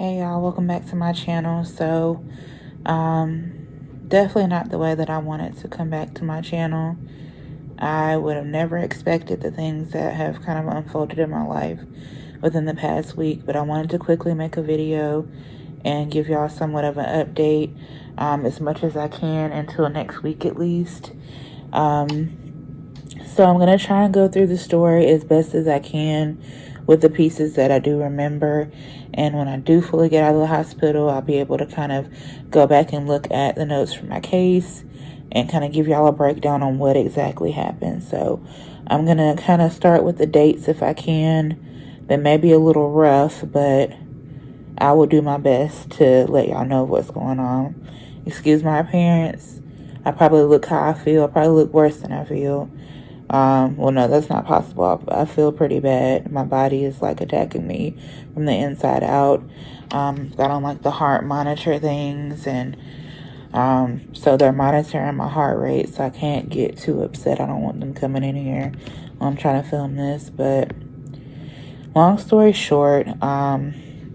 Hey y'all, welcome back to my channel. So definitely not the way that I wanted to come back to my channel. I would have never expected the things that have kind of unfolded in my life within the past week, but I wanted to quickly make a video and give y'all somewhat of an update as much as I can until next week at least. So I'm going to try and go through the story as best as I can with the pieces that I do remember. And when I do fully get out of the hospital, I'll be able to kind of go back and look at the notes from my case and kind of give y'all a breakdown on what exactly happened. So I'm going to kind of start with the dates if I can. That may be a little rough, but I will do my best to let y'all know what's going on. Excuse my appearance. I probably look how I feel. I probably look worse than I feel. Well, no, that's not possible. I feel pretty bad. My body is like attacking me from the inside out. I don't like the heart monitor things, and so they're monitoring my heart rate, so I can't get too upset. I don't want them coming in here while I'm trying to film this. But long story short, I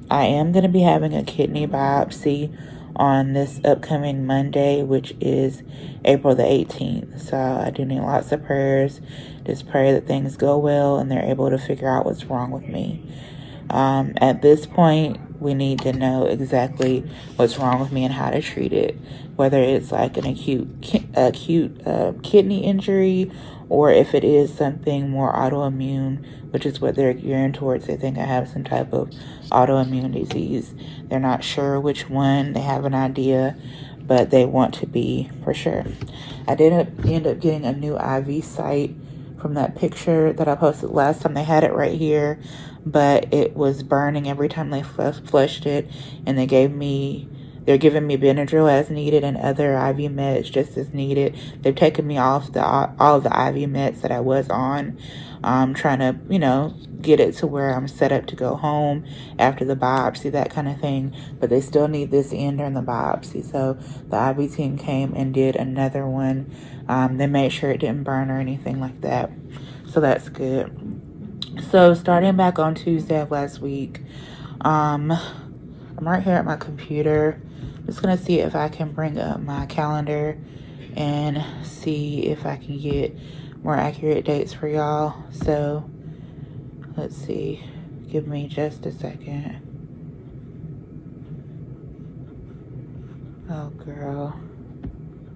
am going to be having a kidney biopsy on this upcoming Monday, which is April the 18th. So I do need lots of prayers. Just pray that things go well and they're able to figure out what's wrong with me. At this point, we need to know exactly what's wrong with me and how to treat it. Whether it's like an acute kidney injury, or if it is something more autoimmune, which is what they're gearing towards. They think I have some type of autoimmune disease. They're not sure which one. They have an idea, but they want to be for sure. I did end up getting a new IV site from that picture that I posted last time. They had it right here, but it was burning every time they flushed it, and they're giving me Benadryl as needed and other IV meds just as needed. They've taken me off all of the IV meds that I was on. Trying to, get it to where I'm set up to go home after the biopsy, that kind of thing. But they still need this in during the biopsy. So the IV team came and did another one. They made sure it didn't burn or anything like that. So that's good. So starting back on Tuesday of last week, I'm right here at my computer. Just going to see if I can bring up my calendar and see if I can get more accurate dates for y'all. So let's see. Give me just a second. Oh, girl.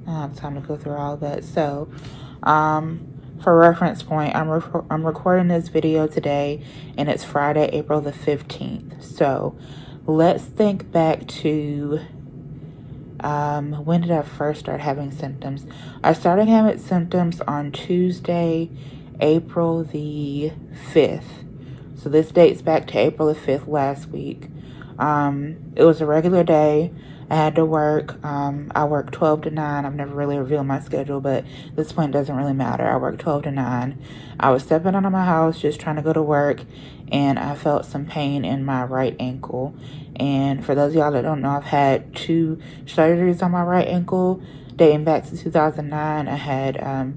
I don't have time to go through all that. So, for reference point, I'm recording this video today, and it's Friday, April the 15th. So, let's think back to when did I first start having symptoms? I started having symptoms on Tuesday, April the 5th. So this dates back to April the 5th last week. It was a regular day. I had to work. I work 12 to 9. I've never really revealed my schedule, but at this point it doesn't really matter. I work 12 to 9. I was stepping out of my house just trying to go to work, and I felt some pain in my right ankle. And for those of y'all that don't know, I've had 2 surgeries on my right ankle dating back to 2009. I had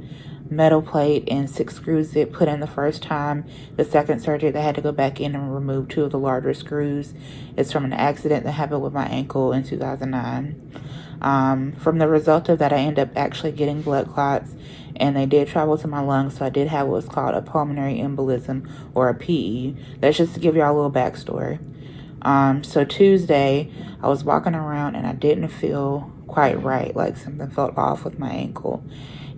metal plate and 6 screws that put in the first time. The second surgery, they had to go back in and remove 2 of the larger screws. It's from an accident that happened with my ankle in 2009. From the result of that, I ended up actually getting blood clots, and they did travel to my lungs, so I did have what's called a pulmonary embolism, or a PE. That's just to give y'all a little backstory. So Tuesday, I was walking around and I didn't feel quite right, like something felt off with my ankle.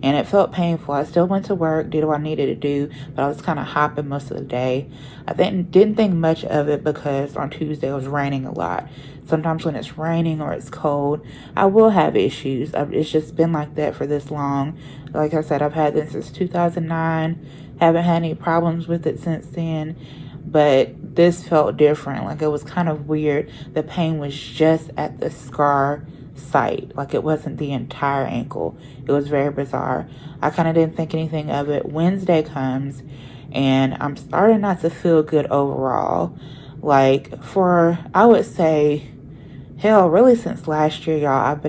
And it felt painful. I still went to work, did what I needed to do, but I was kind of hopping most of the day. I didn't think much of it because on Tuesday it was raining a lot. Sometimes when it's raining or it's cold, I will have issues. It's just been like that for this long. Like I said, I've had this since 2009. Haven't had any problems with it since then. But this felt different. Like, it was kind of weird. The pain was just at the scar site. Like, it wasn't the entire ankle. It was very bizarre. I kind of didn't think anything of it. Wednesday comes, and I'm starting not to feel good overall. Like, I would say, hell, really since last year, y'all,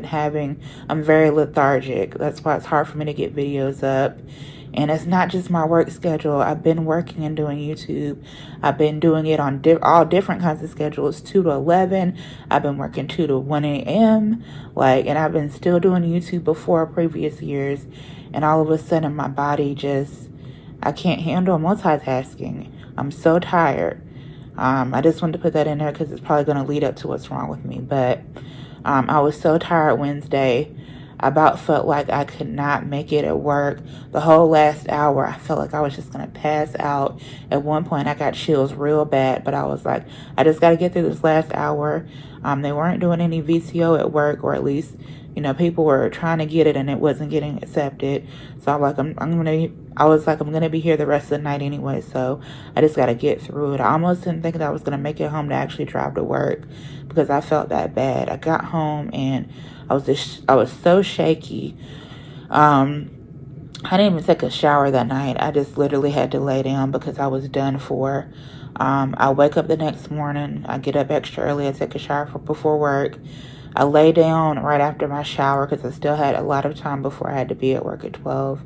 I'm very lethargic. That's why it's hard for me to get videos up. And it's not just my work schedule. I've been working and doing YouTube. I've been doing it on all different kinds of schedules, 2 to 11. I've been working 2 to 1 a.m. And I've been still doing YouTube before previous years. And all of a sudden, my body I can't handle multitasking. I'm so tired. I just wanted to put that in there because it's probably going to lead up to what's wrong with me. But I was so tired Wednesday. I about felt like I could not make it at work. The whole last hour, I felt like I was just going to pass out. At one point, I got chills real bad, but I was like, I just got to get through this last hour. They weren't doing any VCO at work, or at least, people were trying to get it and it wasn't getting accepted. So I'm going to be here the rest of the night anyway. So I just got to get through it. I almost didn't think that I was going to make it home to actually drive to work because I felt that bad. I got home and I was so shaky. I didn't even take a shower that night. I just literally had to lay down because I was done for. I wake up the next morning. I get up extra early. I take a shower before work. I lay down right after my shower because I still had a lot of time before I had to be at work at 12.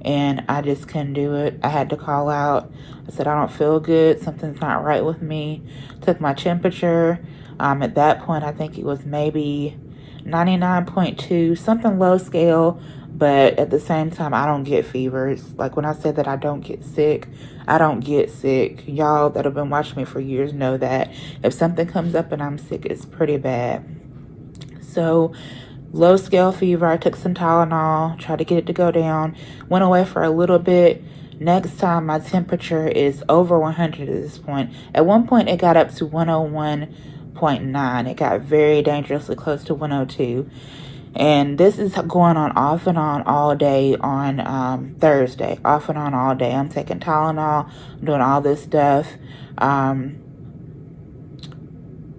And I just couldn't do it. I had to call out. I said, I don't feel good. Something's not right with me. Took my temperature. At that point, I think it was maybe 99.2, something low scale. But at the same time, I don't get fevers. Like when I say that I don't get sick, I don't get sick. Y'all that have been watching me for years know that if something comes up and I'm sick, it's pretty bad. So low scale fever, I took some Tylenol, tried to get it to go down, went away for a little bit. Next time, my temperature is over 100 at this point. At one point, it got up to 101.9. It got very dangerously close to 102. And this is going on off and on all day on Thursday. Off and on all day. I'm taking Tylenol. I'm doing all this stuff.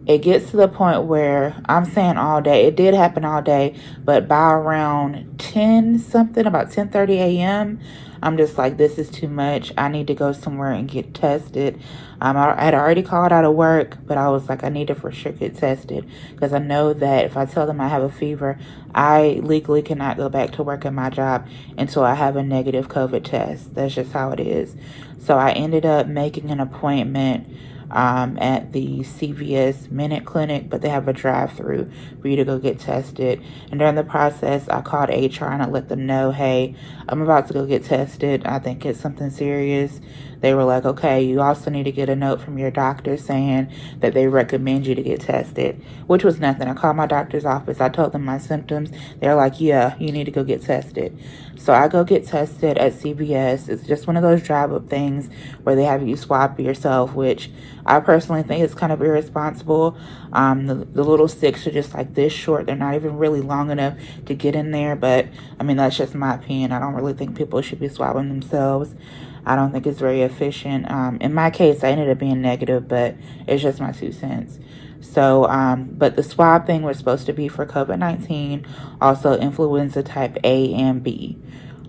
It gets to the point where I'm saying all day. It did happen all day. But by around 10 something, about 10:30 a.m., I'm just like, this is too much. I need to go somewhere and get tested. I had already called out of work, but I was like, I need to for sure get tested because I know that if I tell them I have a fever, I legally cannot go back to work at my job until I have a negative COVID test. That's just how it is. So I ended up making an appointment at the CVS Minute Clinic, but they have a drive-through for you to go get tested. And during the process, I called HR and I let them know, hey, I'm about to go get tested. I think it's something serious. They were like, okay, you also need to get a note from your doctor saying that they recommend you to get tested, which was nothing. I called my doctor's office. I told them my symptoms. They're like, yeah, you need to go get tested. So I go get tested at CVS. It's just one of those drive-up things where they have you swab for yourself, which I personally think is kind of irresponsible. The little sticks are just like this short. They're not even really long enough to get in there. But, I mean, that's just my opinion. I don't really think people should be swabbing themselves. I don't think it's very efficient. In my case, I ended up being negative, but it's just my 2 cents. So, but the swab thing was supposed to be for COVID-19, also influenza type A and B.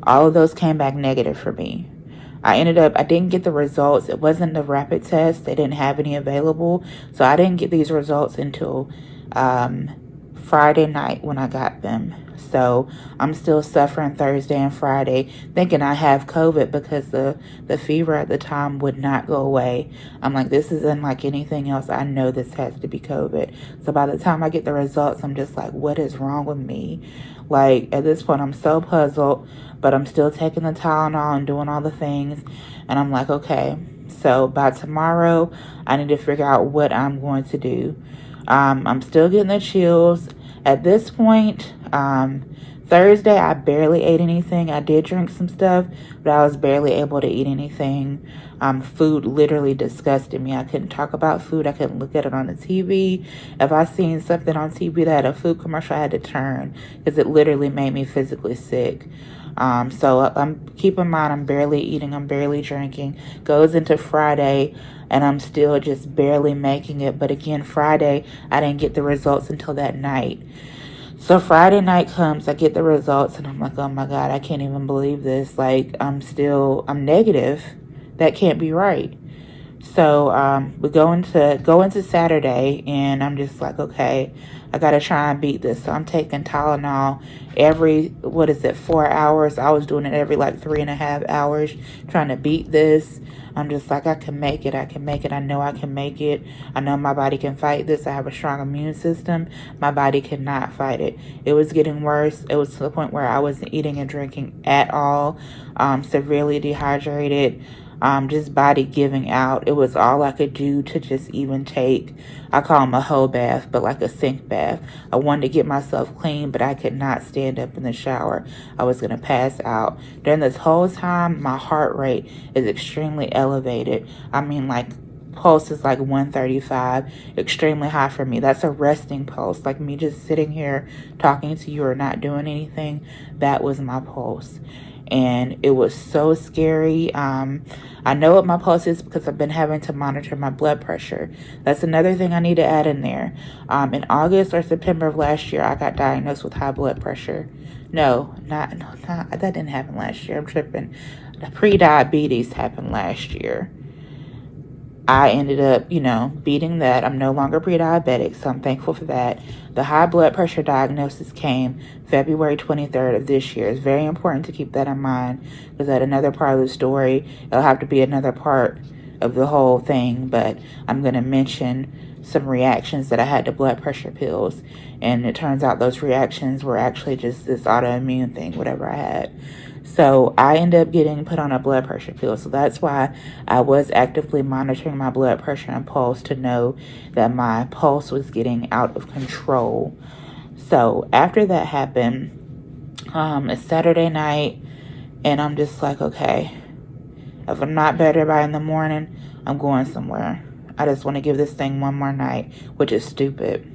All of those came back negative for me. I didn't get the results. It wasn't the rapid test. They didn't have any available. So I didn't get these results until Friday night when I got them. So I'm still suffering Thursday and Friday, thinking I have COVID because the fever at the time would not go away. I'm like, this isn't like anything else. I know this has to be COVID. So by the time I get the results, I'm just like, what is wrong with me? Like, at this point, I'm so puzzled, but I'm still taking the Tylenol and doing all the things. And I'm like, okay, so by tomorrow, I need to figure out what I'm going to do. I'm still getting the chills. At this point, Thursday, I barely ate anything. I did drink some stuff, but I was barely able to eat anything. Food literally disgusted me. I couldn't talk about food. I couldn't look at it on the TV. If I seen something on TV that had a food commercial, I had to turn because it literally made me physically sick. So keep in mind, I'm barely eating. I'm barely drinking. Goes into Friday, and I'm still just barely making it. But again, Friday, I didn't get the results until that night. So Friday night comes, I get the results, and I'm like, oh my God, I can't even believe this. Like, I'm negative. That can't be right. So we go into Saturday, and I'm just like, okay, I gotta try and beat this. So I'm taking Tylenol every 4 hours. I was doing it every like 3.5 hours, trying to beat this. I'm just like, I can make it. I can make it. I know I can make it. I know my body can fight this. I have a strong immune system. My body cannot fight it. It was getting worse. It was to the point where I wasn't eating and drinking at all. Severely dehydrated. Just body giving out. It was all I could do to just even take, I call them a whole bath, but like a sink bath. I wanted to get myself clean, but I could not stand up in the shower. I was going to pass out. During this whole time, my heart rate is extremely elevated. I mean, like, pulse is like 135, extremely high for me. That's a resting pulse. Like me just sitting here talking to you or not doing anything, that was my pulse. And it was so scary. I know what my pulse is because I've been having to monitor my blood pressure. That's another thing I need to add in there. In August or September of last year, I got diagnosed with high blood pressure. No, that didn't happen last year. I'm tripping. The pre-diabetes happened last year. I ended up, beating that. I'm no longer pre-diabetic, so I'm thankful for that. The high blood pressure diagnosis came February 23rd of this year. It's very important to keep that in mind because that's another part of the story. It'll have to be another part of the whole thing, but I'm going to mention some reactions that I had to blood pressure pills. And it turns out those reactions were actually just this autoimmune thing, whatever I had. So I ended up getting put on a blood pressure pill. So that's why I was actively monitoring my blood pressure and pulse to know that my pulse was getting out of control. So after that happened, it's Saturday night, and I'm just like, okay, if I'm not better by in the morning, I'm going somewhere. I just want to give this thing one more night, which is stupid.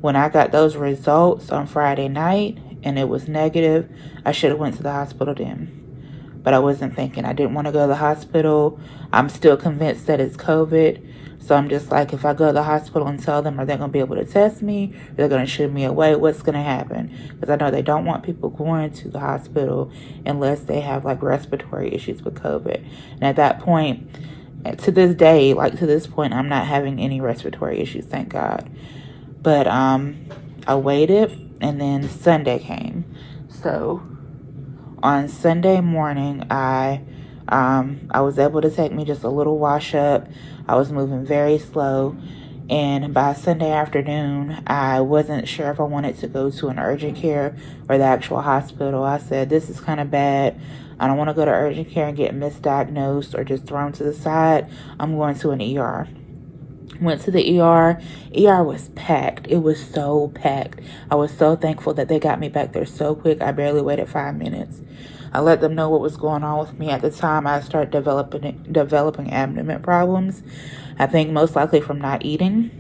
When I got those results on Friday night and it was negative, I should have went to the hospital then. But I wasn't thinking. I didn't want to go to the hospital. I'm still convinced that it's COVID. So I'm just like, if I go to the hospital and tell them, are they going to be able to test me? Are they going to shoot me away? What's going to happen? Because I know they don't want people going to the hospital unless they have like respiratory issues with COVID. And at that point, to this day, like to this point, I'm not having any respiratory issues, thank God. But I waited, and then Sunday came. So on Sunday morning, I was able to take me just a little wash up. I was moving very slow. And by Sunday afternoon, I wasn't sure if I wanted to go to an urgent care or the actual hospital. I said, this is kind of bad. I don't want to go to urgent care and get misdiagnosed or just thrown to the side. I'm going to an ER. Went to the ER. ER was packed. It was so packed. I was so thankful that they got me back there so quick. I barely waited 5 minutes. I let them know what was going on with me. At the time, I started developing abdomen problems. I think most likely from not eating.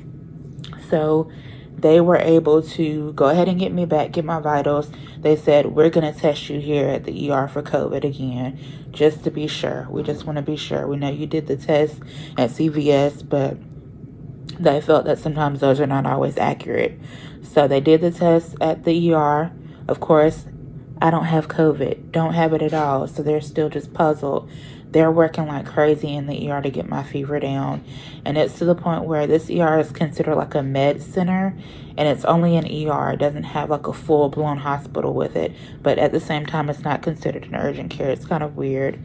So they were able to go ahead and get me back, get my vitals. They said, we're going to test you here at the ER for COVID again, just to be sure. We just want to be sure. We know you did the test at CVS, but they felt that sometimes those are not always accurate. So they did the test at the ER. Of course, I don't have COVID. Don't have it at all. So they're still just puzzled. They're working like crazy in the ER to get my fever down. And it's to the point where this ER is considered like a med center. And it's only an ER. It doesn't have like a full-blown hospital with it. But at the same time, it's not considered an urgent care. It's kind of weird.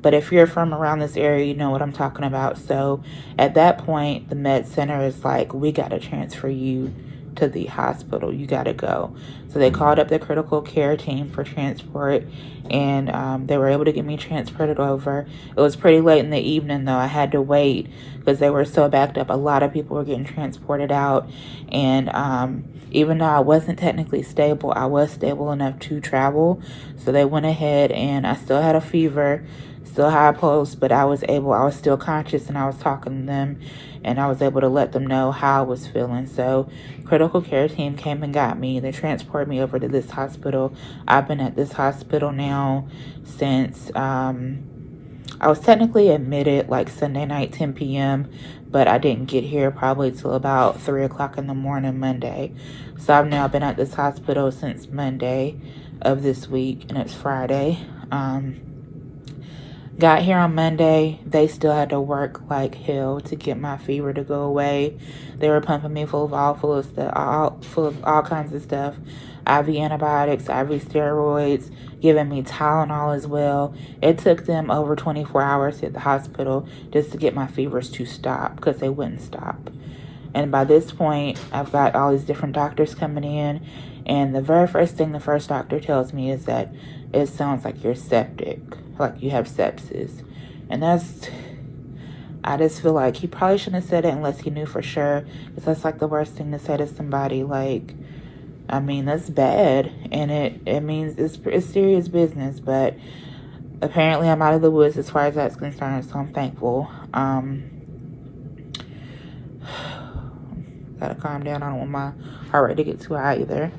But if you're from around this area, you know what I'm talking about. So at that point, the med center is like, we got to transfer you to the hospital. You got to go. So they called up the critical care team for transport, and they were able to get me transported over. It was pretty late in the evening, though. I had to wait because they were so backed up. A lot of people were getting transported out, and even though I wasn't technically stable, I was stable enough to travel. So they went ahead, and I still had a fever, still high pulse, but I was still conscious, and I was talking to them, and I was able to let them know how I was feeling. So critical care team came and got me. They transported me over to this hospital. I've been at this hospital now since I was technically admitted like Sunday night, 10 p.m., but I didn't get here probably till about 3 o'clock in the morning Monday. So I've now been at this hospital since Monday of this week, and it's Friday. Got here on Monday. They still had to work like hell to get my fever to go away. They were pumping me full of stuff, full of all kinds of stuff. IV antibiotics, IV steroids, giving me Tylenol as well. It took them over 24 hours at the hospital just to get my fevers to stop because they wouldn't stop. And by this point, I've got all these different doctors coming in. And the very first thing the first doctor tells me is that it sounds like you're septic, like you have sepsis. And I just feel like he probably shouldn't have said it unless he knew for sure. Because that's like the worst thing to say to somebody. Like, I mean, that's bad. And it means it's serious business. But apparently I'm out of the woods as far as that's concerned. So I'm thankful. Gotta calm down. I don't want my heart rate to get too high either.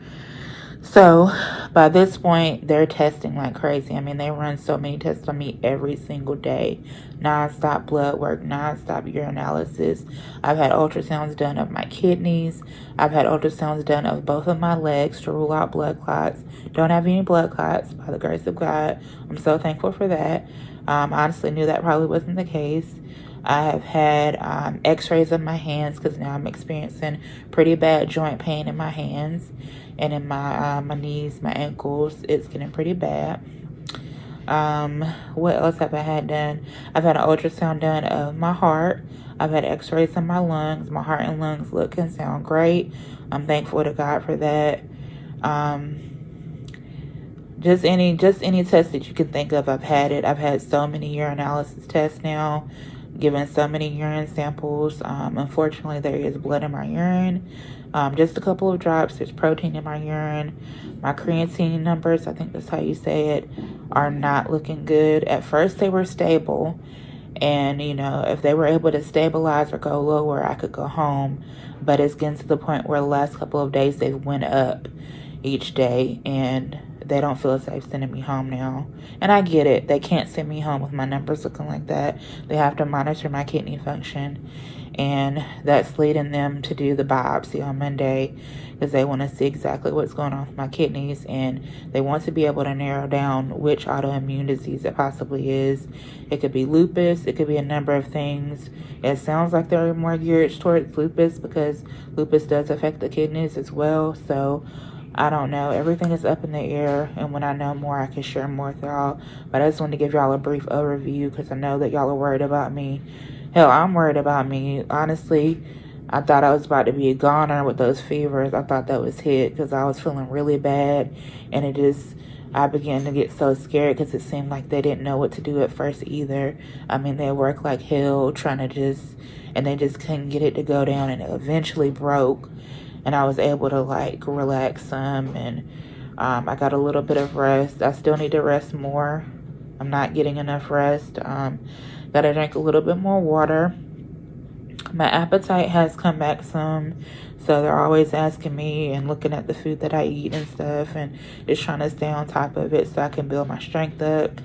So by this point, they're testing like crazy. I mean, they run so many tests on me every single day. Non-stop blood work, non-stop urinalysis. I've had ultrasounds done of my kidneys. I've had ultrasounds done of both of my legs to rule out blood clots. Don't have any blood clots, by the grace of God. I'm so thankful for that. I honestly knew that probably wasn't the case. I have had x-rays of my hands because now I'm experiencing pretty bad joint pain in my hands and in my knees, my ankles. It's getting pretty bad. What else have I had done? I've had an ultrasound done of my heart. I've had x-rays of my lungs. My heart and lungs look and sound great. I'm thankful to God for that. Just any test that you can think of, I've had it. I've had so many urinalysis tests now, given so many urine samples. Unfortunately, there is blood in my urine. Just a couple of drops. There's protein in my urine. My creatine numbers, I think that's how you say it, are not looking good. At first, they were stable. And, you know, if they were able to stabilize or go lower, I could go home. But it's getting to the point where the last couple of days, they've went up each day. And they don't feel safe sending me home now. And I get it. They can't send me home with my numbers looking like that. They have to monitor my kidney function. And that's leading them to do the biopsy on Monday because they want to see exactly what's going on with my kidneys. And they want to be able to narrow down which autoimmune disease it possibly is. It could be lupus. It could be a number of things. It sounds like they're more geared towards lupus because lupus does affect the kidneys as well. So I don't know. Everything is up in the air, and when I know more, I can share more with y'all. But I just wanted to give y'all a brief overview because I know that y'all are worried about me. Hell, I'm worried about me. Honestly, I thought I was about to be a goner with those fevers. I thought that was it because I was feeling really bad, and I began to get so scared because it seemed like they didn't know what to do at first either. I mean, they worked like hell and they just couldn't get it to go down, and it eventually broke. And I was able to like relax some, and I got a little bit of rest. I still need to rest more. I'm not getting enough rest. Gotta drink a little bit more water. My appetite has come back some, so they're always asking me and looking at the food that I eat and stuff, and just trying to stay on top of it so I can build my strength up.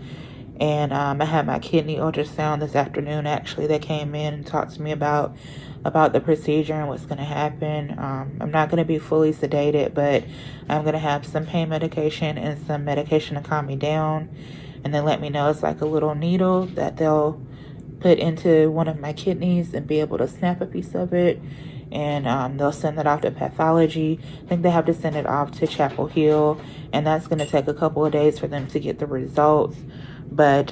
And I had my kidney ultrasound this afternoon. Actually, they came in and talked to me about the procedure and what's going to happen. I'm not going to be fully sedated, but I'm going to have some pain medication and some medication to calm me down. And they let me know it's like a little needle that they'll put into one of my kidneys and be able to snap a piece of it. And they'll send it off to pathology. I think they have to send it off to Chapel Hill. And that's going to take a couple of days for them to get the results. But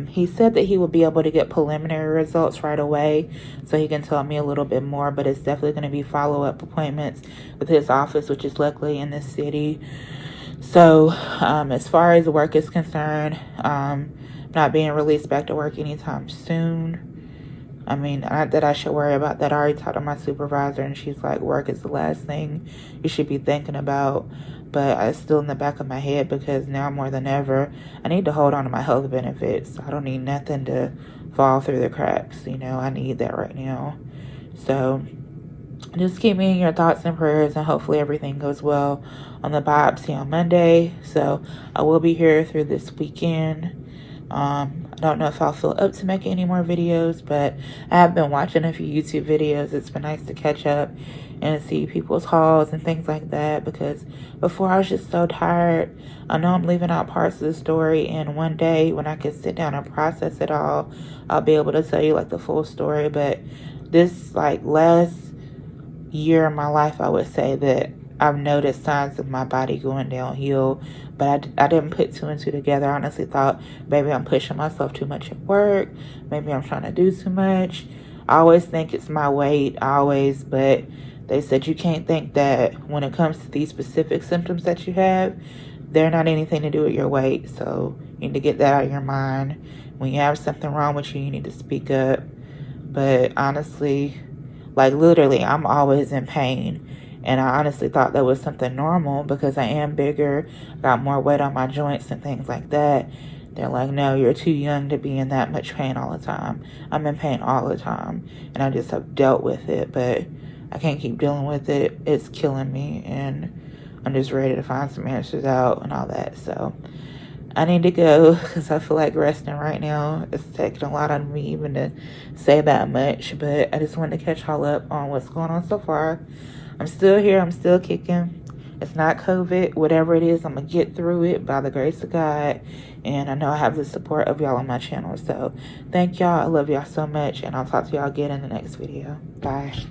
he said that he will be able to get preliminary results right away so he can tell me a little bit more. But it's definitely going to be follow-up appointments with his office, which is luckily in this city. So as far as work is concerned, not being released back to work anytime soon. I mean, not that I should worry about that. I already talked to my supervisor, and she's like, work is the last thing you should be thinking about. But it's still in the back of my head because now more than ever, I need to hold on to my health benefits. I don't need nothing to fall through the cracks. You know, I need that right now. So just keep me in your thoughts and prayers, and hopefully everything goes well on the biopsy on Monday. So I will be here through this weekend. I don't know if I'll feel up to making any more videos, but I have been watching a few YouTube videos. It's been nice to catch up and see people's hauls and things like that, because before I was just so tired. I know I'm leaving out parts of the story, and one day when I can sit down and process it all, I'll be able to tell you like the full story. But this like last year in my life, I would say that I've noticed signs of my body going downhill, but I didn't put two and two together. I honestly thought maybe I'm pushing myself too much at work. Maybe I'm trying to do too much. I always think it's my weight, but they said you can't think that when it comes to these specific symptoms that you have, they're not anything to do with your weight. So you need to get that out of your mind. When you have something wrong with you, you need to speak up. But honestly, like literally, I'm always in pain. And I honestly thought that was something normal because I am bigger, got more weight on my joints and things like that. They're like, no, you're too young to be in that much pain all the time. I'm in pain all the time. And I just have dealt with it. But I can't keep dealing with it. It's killing me. And I'm just ready to find some answers out and all that. So I need to go because I feel like resting right now. It's taking a lot on me even to say that much. But I just wanted to catch y'all up on what's going on so far. I'm still here. I'm still kicking. It's not COVID. Whatever it is, I'm going to get through it by the grace of God. And I know I have the support of y'all on my channel. So thank y'all. I love y'all so much. And I'll talk to y'all again in the next video. Bye.